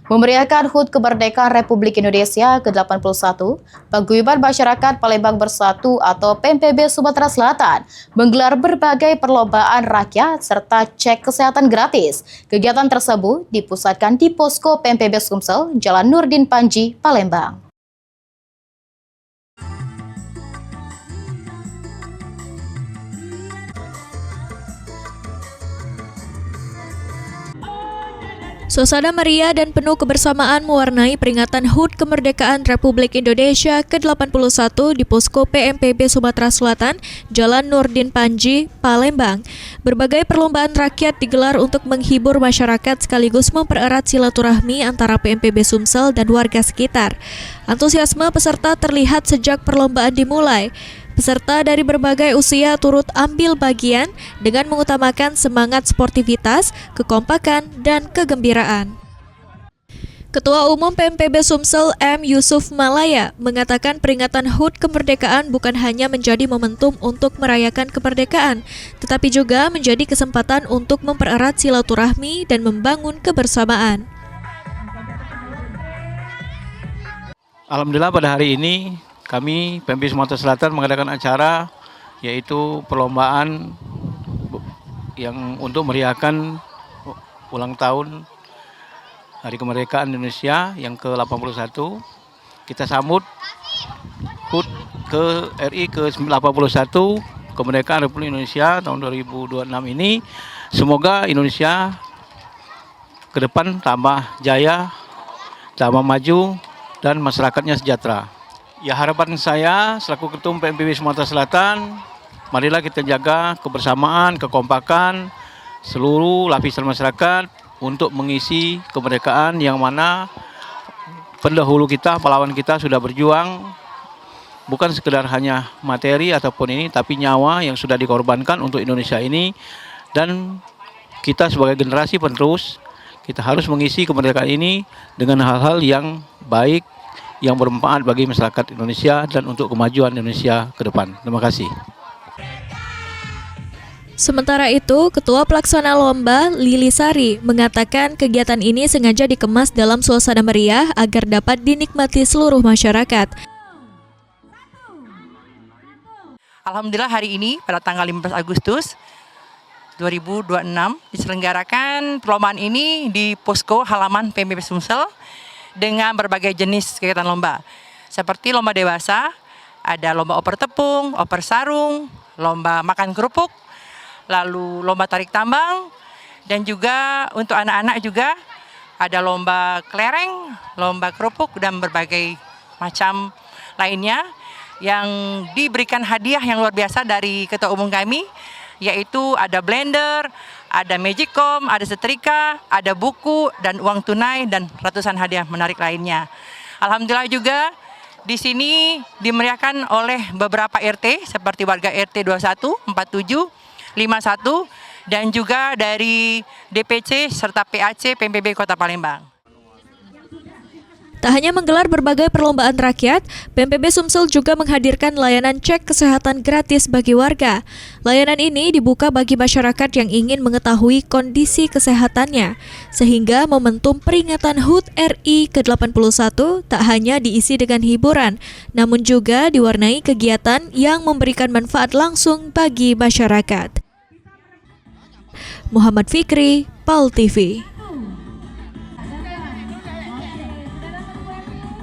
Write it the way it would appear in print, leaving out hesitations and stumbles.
Memeriahkan HUT Kemerdekaan Republik Indonesia ke-81, Paguyuban Masyarakat Palembang Bersatu atau PMPB Sumatera Selatan menggelar berbagai perlombaan rakyat serta cek kesehatan gratis. Kegiatan tersebut dipusatkan di Posko PMPB Sumsel, Jalan Nurdin Panji, Palembang. Suasana meriah dan penuh kebersamaan mewarnai peringatan HUT Kemerdekaan Republik Indonesia ke-81 di Posko PMPB Sumatera Selatan, Jalan Nurdin Panji, Palembang. Berbagai perlombaan rakyat digelar untuk menghibur masyarakat sekaligus mempererat silaturahmi antara PMPB Sumsel dan warga sekitar. Antusiasme peserta terlihat sejak perlombaan dimulai. Peserta dari berbagai usia turut ambil bagian dengan mengutamakan semangat sportivitas, kekompakan, dan kegembiraan. Ketua Umum PMPB Sumsel M. Yusuf Malaya mengatakan peringatan HUT kemerdekaan bukan hanya menjadi momentum untuk merayakan kemerdekaan, tetapi juga menjadi kesempatan untuk mempererat silaturahmi dan membangun kebersamaan. Alhamdulillah pada hari ini kami PMPB Sumatera Selatan mengadakan acara yaitu perlombaan yang untuk meriahkan ulang tahun Hari Kemerdekaan Indonesia yang ke-81. Kita sambut HUT ke RI ke-81 Kemerdekaan Republik Indonesia tahun 2026 ini. Semoga Indonesia ke depan tambah jaya, tambah maju dan masyarakatnya sejahtera. Ya, harapan saya selaku Ketum PMPB Sumatera Selatan, marilah kita jaga kebersamaan, kekompakan seluruh lapisan masyarakat untuk mengisi kemerdekaan yang mana pendahulu kita, pahlawan kita sudah berjuang bukan sekedar hanya materi ataupun ini, tapi nyawa yang sudah dikorbankan untuk Indonesia ini. Dan kita sebagai generasi penerus, kita harus mengisi kemerdekaan ini dengan hal-hal yang baik, yang bermanfaat bagi masyarakat Indonesia dan untuk kemajuan Indonesia ke depan. Terima kasih. Sementara itu, Ketua Pelaksana Lomba Lili Sari mengatakan kegiatan ini sengaja dikemas dalam suasana meriah agar dapat dinikmati seluruh masyarakat. Alhamdulillah hari ini pada tanggal 15 Agustus 2026 diselenggarakan perlombaan ini di posko halaman PMPB Sumsel dengan berbagai jenis kegiatan lomba. Seperti lomba dewasa, ada lomba oper tepung, oper sarung, lomba makan kerupuk, lalu lomba tarik tambang, dan juga untuk anak-anak juga ada lomba kelereng, lomba kerupuk, dan berbagai macam lainnya yang diberikan hadiah yang luar biasa dari Ketua Umum kami, yaitu ada blender, ada magicom, ada setrika, ada buku, dan uang tunai, dan ratusan hadiah menarik lainnya. Alhamdulillah juga di sini dimeriahkan oleh beberapa RT seperti warga RT 21, 47, 51, dan juga dari DPC serta PAC PMPB Kota Palembang. Tak hanya menggelar berbagai perlombaan rakyat, PMPB Sumsel juga menghadirkan layanan cek kesehatan gratis bagi warga. Layanan ini dibuka bagi masyarakat yang ingin mengetahui kondisi kesehatannya, sehingga momentum peringatan HUT RI ke-81 tak hanya diisi dengan hiburan, namun juga diwarnai kegiatan yang memberikan manfaat langsung bagi masyarakat. Muhammad Fikri, PAL TV.